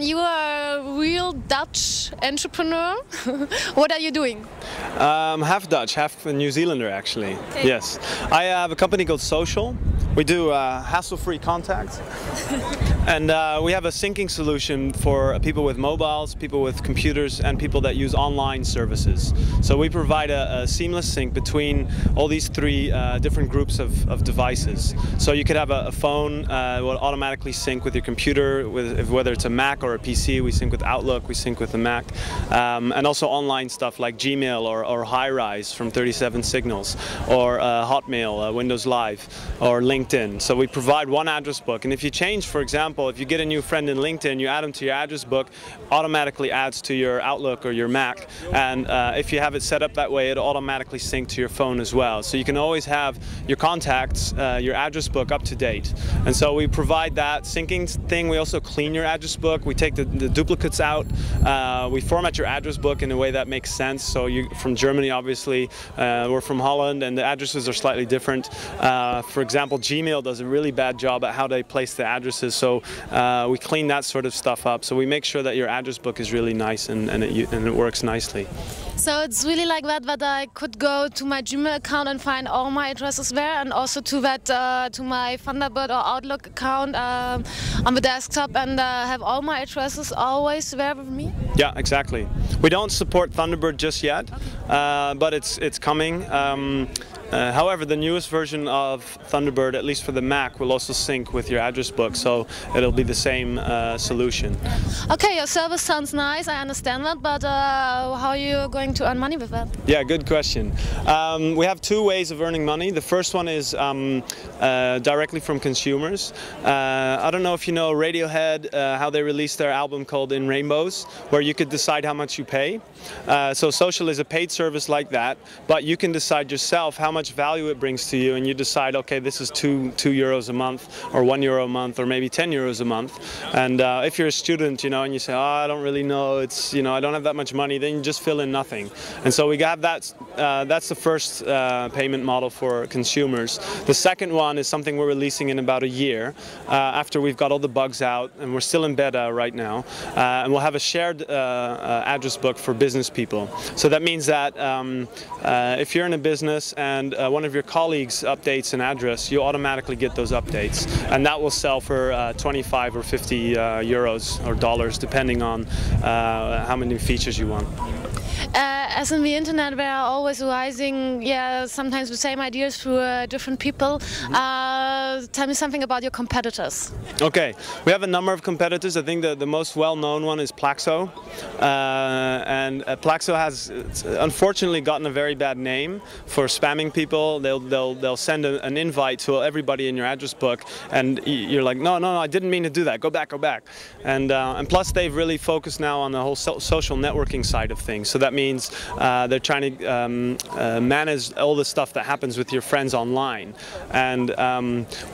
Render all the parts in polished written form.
Stefan, you are a real Dutch entrepreneur. What are you doing? Half Dutch, half New Zealander actually. Okay. Yes. I have a company called Social. We do hassle-free contact. And we have a syncing solution for people with mobiles, people with computers, and people that use online services. So we provide a seamless sync between all these three different groups of devices. So you could have a phone will automatically sync with your computer, whether it's a Mac or a PC. We sync with Outlook, we sync with the Mac. And also online stuff like Gmail or HiRise from 37 Signals, or Hotmail, Windows Live, or LinkedIn. So we provide one address book, and if you change, for example, if you get a new friend in LinkedIn, you add them to your address book, automatically adds to your Outlook or your Mac, and if you have it set up that way, it'll automatically sync to your phone as well. So you can always have your contacts, your address book up to date. And so we provide that syncing thing. We also clean your address book. We take the duplicates out. We format your address book in a way that makes sense. So you from Germany, obviously, we're from Holland, and the addresses are slightly different. For example, Gmail does a really bad job at how they place the addresses, so we clean that sort of stuff up. So we make sure that your address book is really nice and it works nicely. So it's really like that I could go to my Gmail account and find all my addresses there, and also to that to my Thunderbird or Outlook account on the desktop, and have all my addresses always there with me? Yeah, exactly. We don't support Thunderbird just yet, but it's coming. However, the newest version of Thunderbird, at least for the Mac, will also sync with your address book, so it'll be the same solution. Okay, your service sounds nice, I understand that, but how are you going to earn money with that? Yeah, good question. We have two ways of earning money. The first one is directly from consumers. I don't know if you know Radiohead, how they released their album called In Rainbows, where you could decide how much you pay. So Social is a paid service like that, but you can decide yourself how much value it brings to you, and you decide, okay, this is two euros a month, or €1 a month, or maybe 10 euros a month. And if you're a student, you know, and you say, oh, I don't really know, it's, you know, I don't have that much money, then you just fill in nothing. And so we have that. That's the first payment model for consumers. The second one is something we're releasing in about a year, after we've got all the bugs out, and we're still in beta right now. And we'll have a shared address book for business people. So that means that if you're in a business and one of your colleagues updates an address, you automatically get those updates, and that will sell for 25 or 50 euros or dollars, depending on how many features you want. As in the internet, there are always rising, sometimes the same ideas through different people. Tell me something about your competitors. Okay, we have a number of competitors. I think the most well-known one is Plaxo, and Plaxo has unfortunately gotten a very bad name for spamming people. They'll send an invite to everybody in your address book, and you're like, no, I didn't mean to do that. Go back. And plus, they've really focused now on the whole social networking side of things. So that means they're trying to manage all the stuff that happens with your friends online. And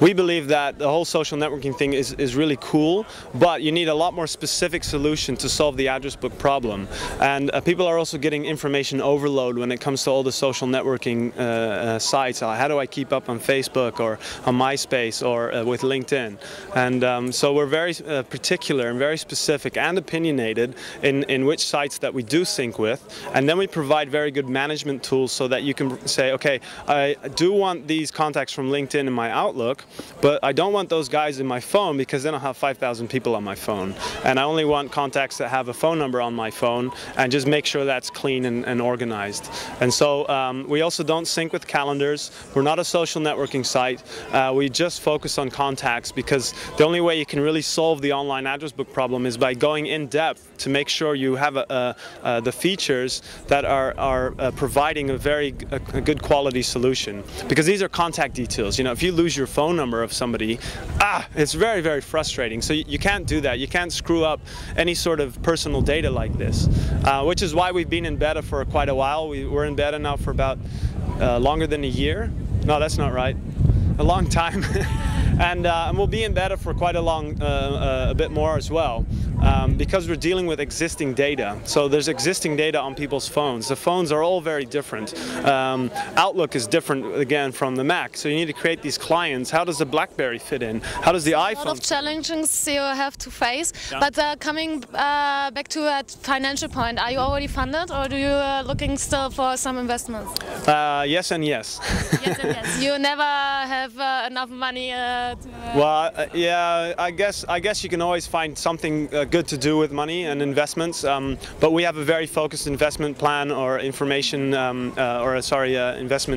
we believe that the whole social networking thing is really cool, but you need a lot more specific solution to solve the address book problem. And people are also getting information overload when it comes to all the social networking sites. How do I keep up on Facebook or on MySpace or with LinkedIn? And so we're very particular and very specific and opinionated in which sites that we do sync with. And then we provide very good management tools so that you can say, okay, I do want these contacts from LinkedIn in my Outlook, but I don't want those guys in my phone, because then I'll have 5,000 people on my phone. And I only want contacts that have a phone number on my phone, and just make sure that's clean and organized. And so we also don't sync with calendars. We're not a social networking site. We just focus on contacts, because the only way you can really solve the online address book problem is by going in depth to make sure you have the features that are providing a good quality solution. Because these are contact details. You know, if you lose your phone number of somebody, it's very, very frustrating. So you can't do that. You can't screw up any sort of personal data like this, which is why we've been in beta for quite a while. We're in beta now for about longer than a year. No, that's not right. A long time. and we'll be in beta for quite a bit more as well, because we're dealing with existing data. So there's existing data on people's phones. The phones are all very different. Outlook is different again from the Mac. So you need to create these clients. How does the BlackBerry fit in? How does the iPhone? A lot of challenges you have to face. Yeah. But coming back to that financial point, are you already funded, or do you looking still for some investments? Yes and yes. Yes and yes. You never have enough money to... Well, yeah, I guess you can always find something good to do with money and investments, but we have a very focused investment plan or investment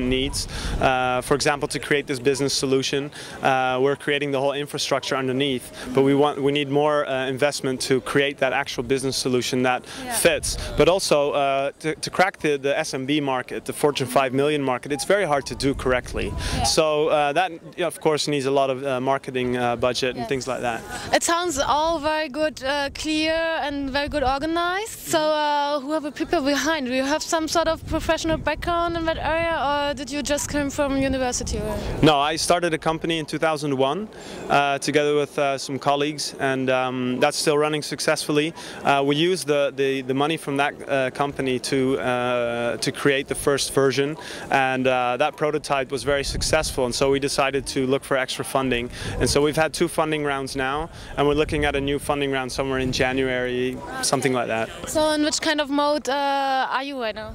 needs. For example, to create this business solution, we're creating the whole infrastructure underneath, but we need more investment to create that actual business solution that fits. But also to crack the SMB market, the Fortune 5 million market, it's very hard to do correctly. Yeah. So that, of course, needs a lot of marketing budget and things like that. It sounds all very good, clear and very good organized. So who are the people behind? Do you have some sort of professional background in that area, or did you just come from university? No, I started a company in 2001 together with some colleagues, and that's still running successfully. We used the money from that company to create the first version, and that prototype was very successful, and so we decided to look for extra funding. And so we've had 2 funding rounds now, and we're looking at a new funding round somewhere in January, something like that. So in which kind of mode are you right now?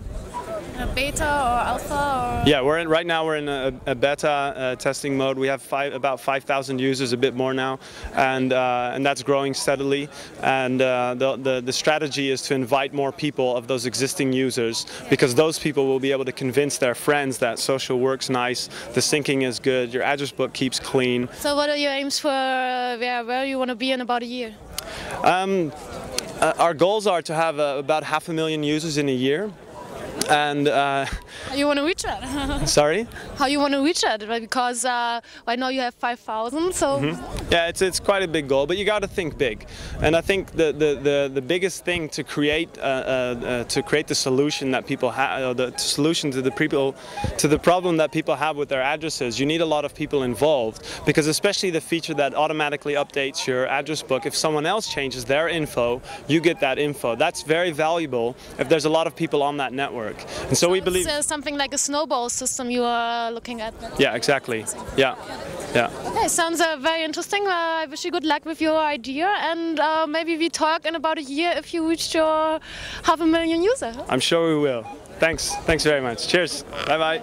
A beta or alpha? Or? Yeah, right now we're in a beta testing mode. We have about 5,000 users, a bit more now, and that's growing steadily. And the strategy is to invite more people of those existing users, because those people will be able to convince their friends that social works nice, the syncing is good, your address book keeps clean. So what are your aims for where you want to be in about a year? Our goals are to have about 500,000 users in a year. And how you want to reach that? Sorry? How you want to reach that? Because right now you have 5,000, so... Yeah, it's quite a big goal, but you got to think big. And I think the biggest thing to create the solution that people have, the solution to the problem that people have with their addresses, you need a lot of people involved, because especially the feature that automatically updates your address book, if someone else changes their info, you get that info. That's very valuable if there's a lot of people on that network. And so we believe it's something like a snowball system you are looking at. Yeah, exactly. Yeah. Yeah. Okay, sounds very interesting. I wish you good luck with your idea, and maybe we talk in about a year if you reach your 500,000 users. I'm sure we will. Thanks very much. Cheers. Bye bye.